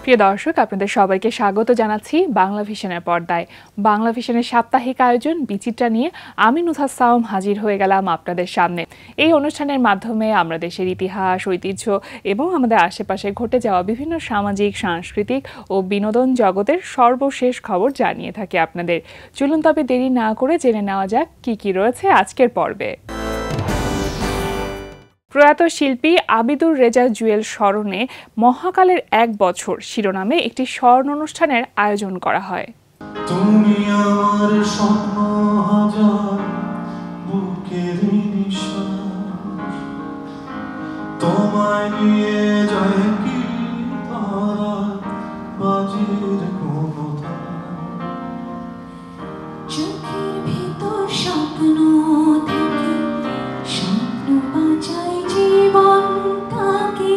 প্রিয় দর্শক, আপনাদের সবাইকে স্বাগত জানাচ্ছি বাংলা ভিশনের পর্দায়। বাংলা ভিশনের সাপ্তাহিক আয়োজন বিচিত্রা নিয়ে আমি নুসহাত সাওম হাজির হয়ে গেলাম আপনাদের সামনে। এই অনুষ্ঠানের মাধ্যমে আমরা দেশের ইতিহাস, ঐতিহ্য এবং আমাদের আশেপাশে ঘটে যাওয়া বিভিন্ন সামাজিক, সাংস্কৃতিক ও বিনোদন জগতের সর্বশেষ খবর জানিয়ে থাকি আপনাদের। চলুন তবে দেরি না করে জেনে নেওয়া যাক কি কি রয়েছে আজকের পর্বে। প্রয়াত শিল্পী আবিদুর রেজা জুয়েল স্মরণে মহাকালের ১ বছর শিরোনামে একটি স্মরণ অনুষ্ঠানের আয়োজন করা হয়। তুমি আমার স্বপ্ন হাজার বুকের নিঃশ্বাস, তোমায় নিয়ে যায় কি তারা বাজির কোনো চোখের ভিতর স্বপ্ন থাকে, স্বপ্ন বাঁচায় জীবনটাকে।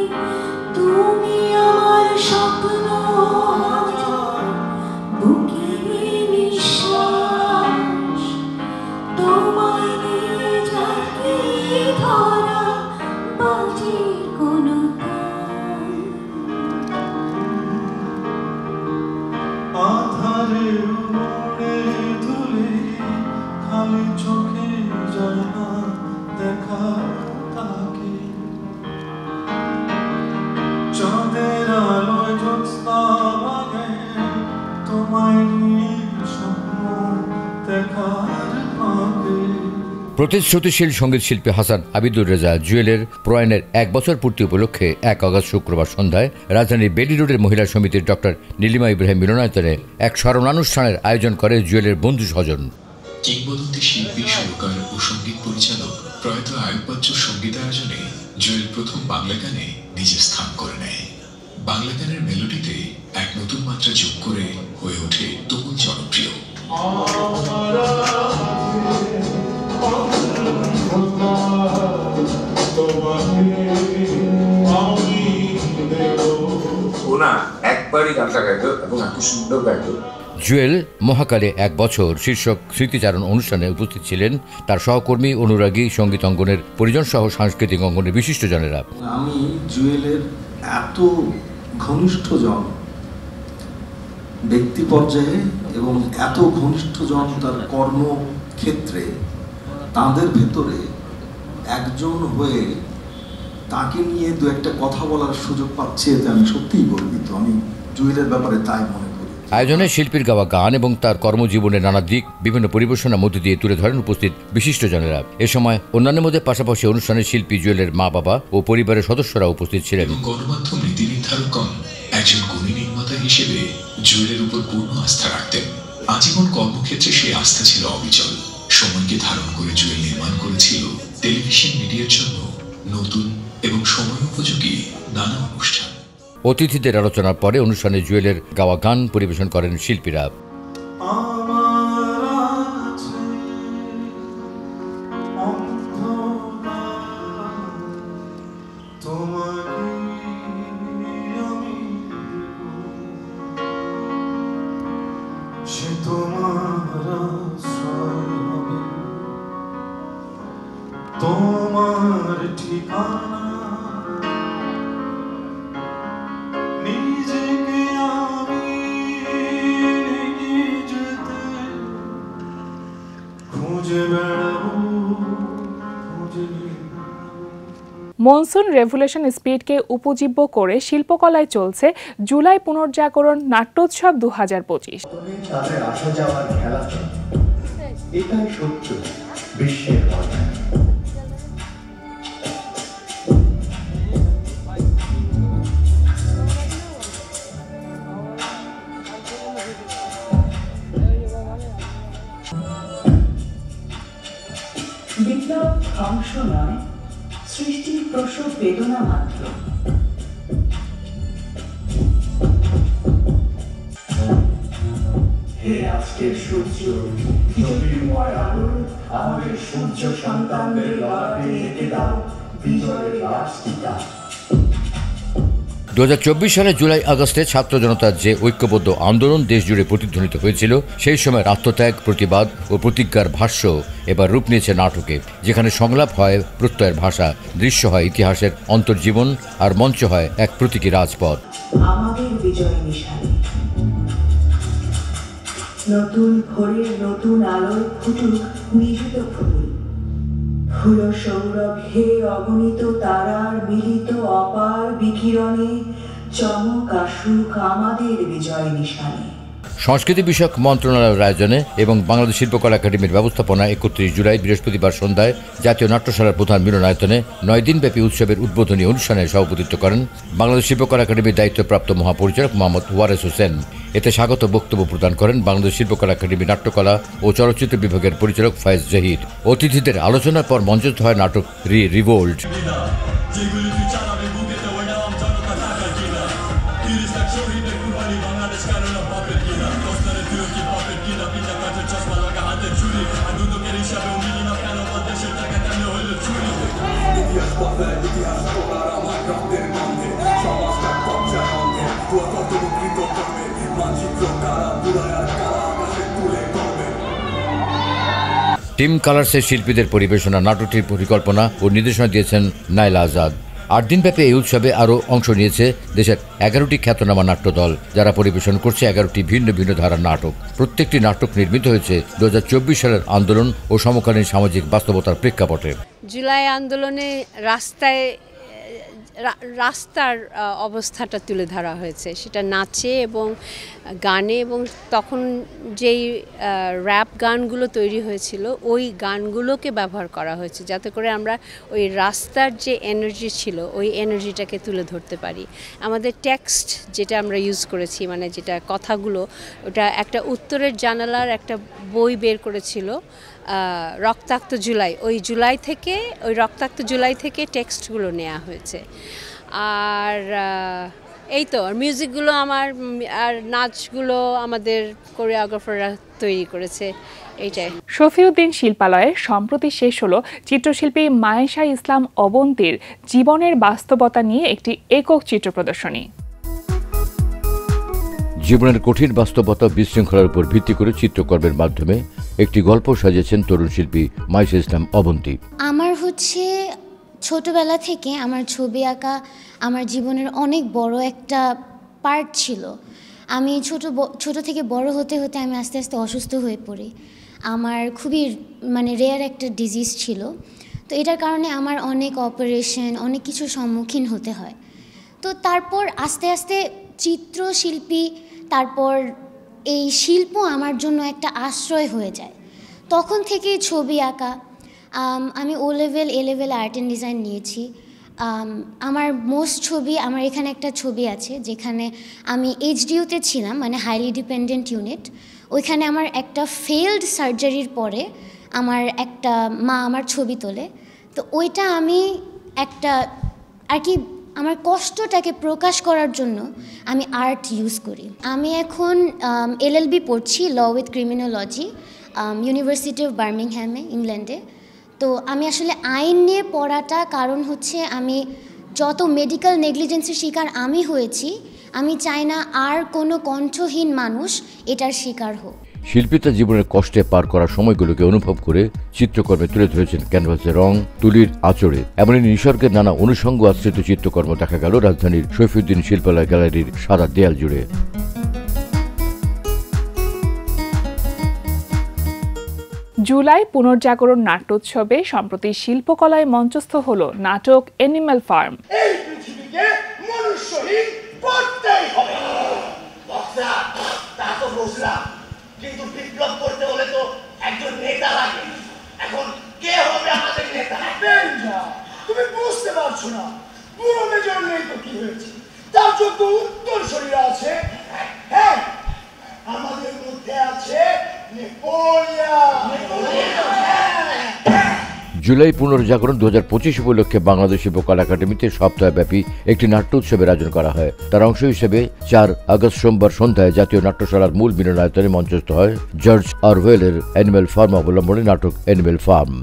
তুমি আমার স্বপ্ন বুকের নিঃশ্বাস, তোমায় নিয়ে যায় কি ধরা বাজির কোনো আধারে উড়ে ধুলে খালি চোখে যায় না দেখা তাকে। চাঁদের আলোয় জ্যোৎস্না ভাঙে তোমায় নিয়ে স্বপ্ন দেখার ফাঁকে। প্রতিশ্রুতিশীল সঙ্গীত শিল্পী হাসান আবিদুর রেজা জুয়েলের প্রয়াণের ১ বছর পূর্তি উপলক্ষে ১ আগস্ট শুক্রবার সন্ধ্যায় রাজধানীর বেলি রোডের মহিলা সমিতির ডক্টর নীলিমা ইব্রাহিম মিলনায়তনে এক স্মরণানুষ্ঠানের আয়োজন করে জুয়েলের বন্ধু স্বজন। কিংবদন্তি শিল্পী, সুরকার ও সঙ্গীত পরিচালক প্রয়াত আয়ুব বাচ্চুর সঙ্গীত আয়োজনে জুয়েল প্রথম বাংলা গানে নিজের স্থান করে নেয়। বাংলা গানের মেলোডিতে এক নতুন মাত্রা যোগ করে হয়ে ওঠে তুমুল জনপ্রিয়। একবারই গানটা গাইতো এবং এত সুন্দর গাইতো। জুয়েল মহাকালে ১ বছর শীর্ষক স্মৃতিচারণ অনুষ্ঠানে উপস্থিত ছিলেন তার সহকর্মী, অনুরাগী, সঙ্গীত অঙ্গনের পরিজন সহ সাংস্কৃতিক অঙ্গনের বিশিষ্টজনেরা। আমি জুয়েলের এত ঘনিষ্ঠজন ব্যক্তি পর্যায়ে এবং এত ঘনিষ্ঠজন তার কর্মক্ষেত্রে, তাদের ভেতরে একজন হয়ে তাকে নিয়ে দু একটা কথা বলার সুযোগ পাচ্ছি, এতে আমি সত্যিই গর্বিত। আমি জুয়েলের ব্যাপারে তাই মনে করি। আয়োজনে শিল্পীর গাওয়া গান এবং তার কর্মজীবনের নানা দিক বিভিন্ন পরিবেশনার মধ্যে দিয়ে তুলে ধরেন উপস্থিত বিশিষ্টজনেরা। এ সময় অন্যান্যের মধ্যে পাশাপাশি অনুষ্ঠানে শিল্পী জুয়েলের মা বাবা ও পরিবারের সদস্যরা উপস্থিত ছিলেন। গণমাধ্যম নীতি নির্ধারকগণ একজন গুণী নির্মাতা হিসেবে জুয়েলের উপর পূর্ণ আস্থা রাখতেন। আজীবন কর্মক্ষেত্রে সেই আস্থা ছিল অবিচল। সময়কে ধারণ করে জুয়েল নির্মাণ করেছিল টেলিভিশন মিডিয়ার জন্য নতুন এবং সময় উপযোগী নানা অনুষ্ঠান। অতিথিদের আলোচনার পরে অনুষ্ঠানে জুয়েলের গাওয়া গান পরিবেশন করেন শিল্পীরা। তোমার ঠিকানা নিজেকে আমি যেতে খুঁজে বেড়াবো। মনসুন রেভলিউশন স্পিরিটকে উপজীব্য করে শিল্পকলায় চলছে জুলাই পুনর্জাগরণ নাট্যোৎসব ২০২৫। তাদের আসা যাওয়ার খেলা, এটাই সত্য বিশ্বের কথা। বিপ্লব ধ্বংস নয়, সৃষ্টির প্রসব বেদনা মাত্র। হে আজকের সূর্য, জ্যোতির্ময় আলো, আমাদের সূর্য সন্তানদের লড়াতে হেঁটে দাও বিজয়ের লাশটিকা। 2024 সালে জুলাই আগস্টে ছাত্র জনতার যে ঐক্যবদ্ধ আন্দোলন দেশ জুড়ে প্রতিধ্বনিত হয়েছিল, সেই সময় আত্মত্যাগ, প্রতিবাদ ও প্রতিজ্ঞার ভাষ্য এবার রূপ নিয়েছে নাটকে, যেখানে সংলাপ হয় প্রত্যয়ের ভাষা, দৃশ্য হয় ইতিহাসের অন্তর্জীবন, আর মঞ্চ হয় এক প্রতীকী রাজপথ। আমাদের বিজয় নিশান, নতুন ভোরের নতুন আলোয় ফুটুক নিহিত ফুল, ফুল সৌরভে অগণিত তারার মিলিত অপার বিকিরণে চমক আসুক আমাদের বিজয় নিশানে। সংস্কৃতি বিষয়ক মন্ত্রণালয়ের আয়োজনে এবং বাংলাদেশ শিল্পকলা একাডেমির ব্যবস্থাপনায় 31 জুলাই বৃহস্পতিবার সন্ধ্যায় জাতীয় নাট্যশালার প্রধান মিলনায়তনে 9 দিনব্যাপী উৎসবের উদ্বোধনী অনুষ্ঠানে সভাপতিত্ব করেন বাংলাদেশ শিল্পকলা একাডেমির দায়িত্বপ্রাপ্ত মহাপরিচালক মোহাম্মদ ওয়ারেস হোসেন। এতে স্বাগত বক্তব্য প্রদান করেন বাংলাদেশ শিল্পকলা একাডেমি নাট্যকলা ও চলচ্চিত্র বিভাগের পরিচালক ফয়েজ জাহিদ। অতিথিদের আলোচনার পর মঞ্চস্থ হয় নাটক রিভোল্ট। টিম কালার্সের শিল্পীদের পরিবেশনা নাটকটির পরিকল্পনা ও নির্দেশনা দিয়েছেন নাইলা আজাদ। 8 দিনব্যাপী এই উৎসবে আরও অংশ নিয়েছে দেশের 11টি খ্যাতনামা নাট্যদল, যারা পরিবেশন করছে 11টি ভিন্ন ভিন্ন ধারার নাটক। প্রত্যেকটি নাটক নির্মিত হয়েছে 2024 সালের আন্দোলন ও সমকালীন সামাজিক বাস্তবতার প্রেক্ষাপটে। জুলাই আন্দোলনে রাস্তার অবস্থাটা তুলে ধরা হয়েছে, সেটা নাচে এবং গানে, এবং তখন যেই র্যাপ গানগুলো তৈরি হয়েছিল ওই গানগুলোকে ব্যবহার করা হয়েছে, যাতে করে আমরা ওই রাস্তার যে এনার্জি ছিল ওই এনার্জিটাকে তুলে ধরতে পারি। আমাদের টেক্সট যেটা আমরা ইউজ করেছি, মানে যেটা কথাগুলো, ওটা একটা উত্তরের জানালার একটা বই বের করেছিল রক্তাক্ত জুলাই, ওই রক্তাক্ত জুলাই থেকে টেক্সটগুলো নেওয়া হয়েছে। আর এই তো, আর মিউজিকগুলো আর নাচগুলো আমাদের কোরিওগ্রাফাররা তৈরি করেছে, এইটাই। শফিউদ্দিন শিল্পালয়ে সম্প্রতি শেষ হলো চিত্রশিল্পী মায়েশা ইসলাম অবন্তীর জীবনের বাস্তবতা নিয়ে একটি একক চিত্র প্রদর্শনী। জীবনের কঠিন বাস্তবতা বিশৃঙ্খলার উপর ভিত্তি করে চিত্রকর্মের মাধ্যমে একটি গল্প সাজিয়েছেন তরুণ শিল্পী মায়েশা ইসলাম অবন্তী। আমার ছোটবেলা থেকে আমার ছবি আঁকা আমার জীবনের অনেক বড় একটা পার্ট ছিল। আমি ছোট থেকে বড় হতে হতে আমি আস্তে আস্তে অসুস্থ হয়ে পড়ি। আমার খুবই রেয়ার একটা ডিজিজ ছিল, তো এটার কারণে আমার অনেক অপারেশন, অনেক কিছুর সম্মুখীন হতে হয়। তো তারপর আস্তে আস্তে চিত্রশিল্পী, তারপর এই শিল্প আমার জন্য একটা আশ্রয় হয়ে যায়। তখন থেকেই ছবি আঁকা। আমি এ লেভেল আর্ট অ্যান্ড ডিজাইন নিয়েছি। আমার আমার এখানে একটা ছবি আছে যেখানে আমি HDU-তে ছিলাম, হাইলি ডিপেন্ডেন্ট ইউনিট। ওইখানে আমার একটা ফেইল্ড সার্জারির পরে আমার একটা মা আমার ছবি তোলে। তো ওইটা আমি আমার কষ্টটাকে প্রকাশ করার জন্য আমি আর্ট ইউজ করি। আমি এখন LLB পড়ছি, ল উইথ ক্রিমিনোলজি, ইউনিভার্সিটি অফ বার্মিংহ্যামে, ইংল্যান্ডে। তো আমি আসলে আইন নিয়ে পড়াটা কারণ হচ্ছে আমি যত মেডিকেল নেগলিজেন্সের শিকার আমি হয়েছি, আমি চাই না আর কোনো কণ্ঠহীন মানুষ এটার শিকার হোক। শিল্পী তার জীবনের কষ্টে পার করার সময়গুলোকে অনুভব করে চিত্রকর্মে তুলে ধরেছেন ক্যানভাসের রং, তুলির আঁচড়ে। এমনই নিসর্গের নানা অনুষঙ্গ আশ্রিত চিত্রকর্ম দেখা গেল রাজধানীর শফিউদ্দিন শিল্পালয় গ্যালারির সাদা দেয়াল জুড়ে। জুলাই পুনর্জাগরণ নাট্যোৎসবে সম্প্রতি শিল্পকলায় মঞ্চস্থ হলো নাটক অ্যানিম্যাল ফার্ম। এই পৃথিবীকে মনুষ্যহীন করতেই হবে। তা তো বুঝলাম, কিন্তু বিপ্লব করতে হলে তো একজন নেতা লাগে। এখন কে হবে আমাদের নেতা? তুমি বুঝতে পারছো না, পুরো মেজর নেই তো কি হয়েছে, তার যোগ্য উত্তরসূরিরা আছে। হ্যাঁ, আমাদের মধ্যে আছে জুলাই পুনর্জাগরণ 2025 উপলক্ষে বাংলাদেশ শিল্পকলা একাডেমিতে সপ্তাহব্যাপী একটি নাট্য উৎসবের আয়োজন করা হয়। তার অংশ হিসেবে 4 আগস্ট সোমবার সন্ধ্যায় জাতীয় নাট্যশালার মূল মিলনায়তনে মঞ্চস্থ হয় জর্জ অরওয়েলের অ্যানিম্যাল ফার্ম অবলম্বনে নাটক অ্যানিম্যাল ফার্ম।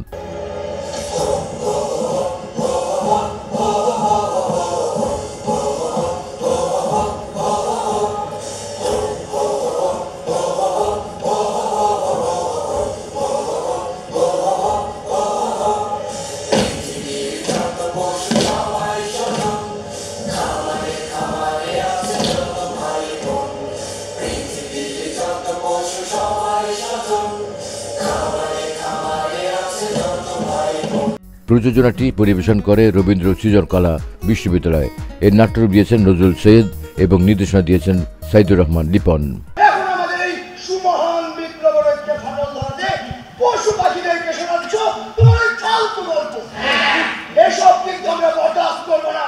প্রযোজনাটি পরিবেশন করে রবীন্দ্র সৃজনকলা বিশ্ববিদ্যালয়। এর নাট্যরূপ দিয়েছেন নজরুল সৈয়দ এবং নির্দেশনা দিয়েছেন সাইদুর রহমান লিপন। এখন আমাদের এই সুমহান বিপ্লবের একটা ফাটল ধরাতে পশু পাখিদেরকে শোনাচ্ছ তোমার ওই ফালতু গল্প। এসব কিন্তু আমরা বরদাস্ত করবো না।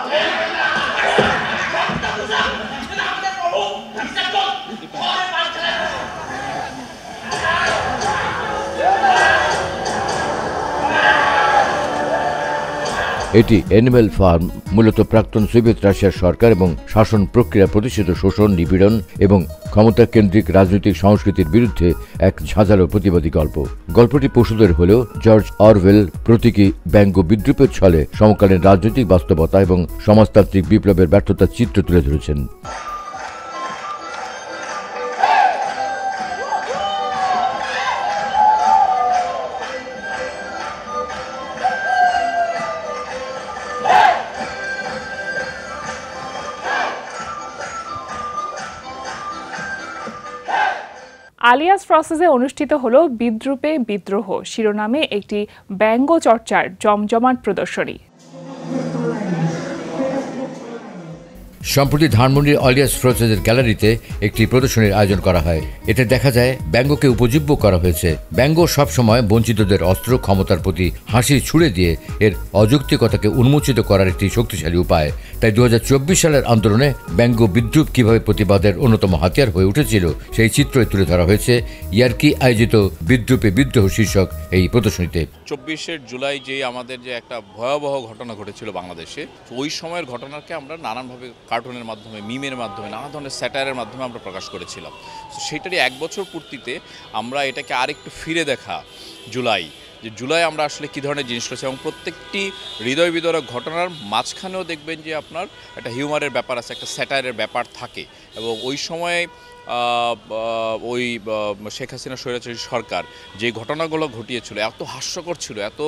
এটি অ্যানিম্যাল ফার্ম, মূলত প্রাক্তন সোভিয়েত রাশিয়ার সরকার এবং শাসন প্রক্রিয়া প্রতিষ্ঠিত শোষণ, নিপীড়ন এবং ক্ষমতা কেন্দ্রিক রাজনৈতিক সংস্কৃতির বিরুদ্ধে এক ঝাঁঝালো প্রতিবাদী গল্প। গল্পটি পশুদের হলেও জর্জ অরওয়েল প্রতীকী ব্যঙ্গ বিদ্রুপের ছলে সমকালীন রাজনৈতিক বাস্তবতা এবং সমাজতান্ত্রিক বিপ্লবের ব্যর্থতার চিত্র তুলে ধরেছেন। আলিয়াস প্রসেসে অনুষ্ঠিত হলো বিদ্রুপে বিদ্রোহ শিরোনামে একটি ব্যঙ্গ চর্চার জমজমাট প্রদর্শনী। সম্প্রতি ধানমন্ডির আলিয়াস প্রসেসের গ্যালারিতে একটি প্রদর্শনীর আয়োজন করা হয়। এতে দেখা যায় ব্যঙ্গকে উপজীব্য করা হয়েছে। ব্যঙ্গ সবসময় বঞ্চিতদের অস্ত্র, ক্ষমতার প্রতি হাসি ছুড়ে দিয়ে এর অযৌক্তিকতাকে উন্মোচিত করার একটি শক্তিশালী উপায়। তাই 2024 সালের আন্দোলনে ব্যঙ্গ বিদ্রুপ কিভাবে প্রতিবাদের অন্যতম হাতিয়ার হয়ে উঠেছিল সেই চিত্রই তুলে ধরা হয়েছে ইয়ার্কি আয়োজিত বিদ্রুপে বিদ্রোহ শীর্ষক এই প্রদর্শনীতে। 24 জুলাই যে আমাদের যে একটা ভয়াবহ ঘটনা ঘটেছিল বাংলাদেশে, ওই সময়ের ঘটনাকে আমরা নানানভাবে কার্টুনের মাধ্যমে, মিমের মাধ্যমে, নানা ধরনের স্যাটায়ারের মাধ্যমে আমরা প্রকাশ করেছিলাম। তো সেটারই 1 বছর পূর্তিতে আমরা এটাকে আরেকটু ফিরে দেখা জুলাই আমরা আসলে কী ধরনের জিনিস করেছি এবং প্রত্যেকটি হৃদয় বিদারক ঘটনার মাঝখানেও দেখবেন যে আপনার একটা হিউমারের ব্যাপার আছে, একটা স্যাটায়ারের ব্যাপার থাকে। এবং ওই সময়ে ওই শেখ হাসিনা স্বৈরাচারী সরকার যে ঘটনাগুলো ঘটিয়েছিল এত হাস্যকর ছিল, এত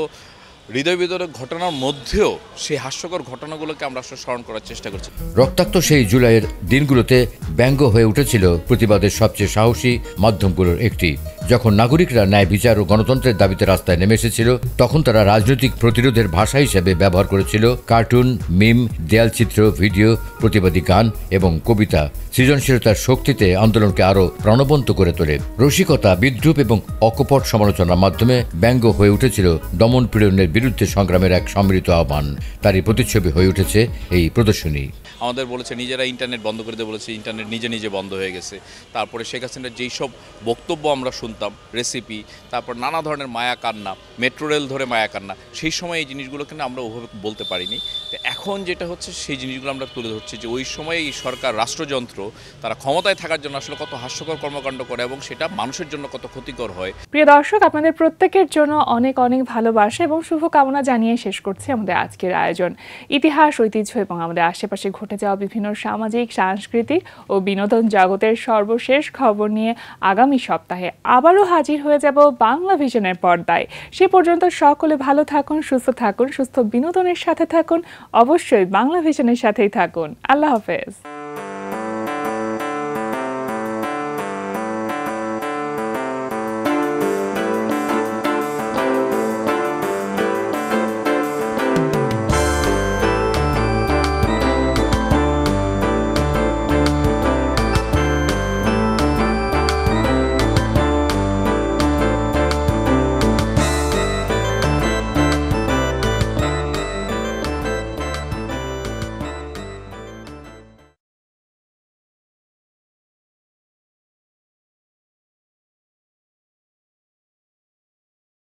হৃদয় বিদারক ঘটনার মধ্যেও সেই হাস্যকর ঘটনাগুলোকে আমরা আসলে স্মরণ করার চেষ্টা করছি। রক্তাক্ত সেই জুলাইয়ের দিনগুলোতে ব্যঙ্গ হয়ে উঠেছিল প্রতিবাদের সবচেয়ে সাহসী মাধ্যমগুলোর একটি। যখন নাগরিকরা ন্যায় বিচার ও গণতন্ত্রের দাবিতে রাস্তায় নেমে এসেছিল, তখন তারা রাজনৈতিক প্রতিরোধের ভাষা হিসেবে ব্যবহার করেছিল কার্টুন, মিম, দেয়ালচিত্র, ভিডিও, প্রতিবাদী গান এবং কবিতা। সৃজনশীলতার শক্তিতে আন্দোলনকে আরও প্রাণবন্ত করে তোলে। রসিকতা, বিদ্রুপ এবং অকপট সমালোচনার মাধ্যমে ব্যঙ্গ হয়ে উঠেছিল দমন পীড়নের বিরুদ্ধে সংগ্রামের এক সম্মিলিত আহ্বান। তারই প্রতিচ্ছবি হয়ে উঠেছে এই প্রদর্শনী। আমাদের বলেছে নিজেরা ইন্টারনেট বন্ধ করে দিয়ে বলেছে ইন্টারনেট নিজে নিজে বন্ধ হয়ে গেছে। তারপরে শেখ হাসিনার যেই সব বক্তব্য আমরা শুনতাম, রেসিপি, তারপর নানা ধরনের মায়া কান্না, মেট্রো রেল ধরে মায়া কান্না, সেই সময় এই জিনিসগুলোকে না আমরা ওভাবে বলতে পারিনি। তো এখন যেটা হচ্ছে সেই জিনিসগুলো আমরা তুলে ধরছি যে ওই সময় এই সরকার, রাষ্ট্রযন্ত্র তারা ক্ষমতায় থাকার জন্য আসলে কত হাস্যকর কর্মকাণ্ড করে এবং সেটা মানুষের জন্য কত ক্ষতিকর হয়। প্রিয় দর্শক, আপনাদের প্রত্যেকের জন্য অনেক অনেক ভালোবাসা এবং শুভকামনা জানিয়ে শেষ করছি আমাদের আজকের আয়োজন। ইতিহাস, ঐতিহ্য এবং আমাদের আশেপাশে ঘটে যাওয়া বিভিন্ন সামাজিক, সাংস্কৃতিক ও বিনোদন জগতের সর্বশেষ খবর নিয়ে আগামী সপ্তাহে আবারও হাজির হয়ে যাব বাংলা ভিশনের পর্দায়। সে পর্যন্ত সকলে ভালো থাকুন, সুস্থ থাকুন, সুস্থ বিনোদনের সাথে থাকুন, অবশ্যই বাংলা ভিশনের সাথেই থাকুন। আল্লাহ হাফেজ।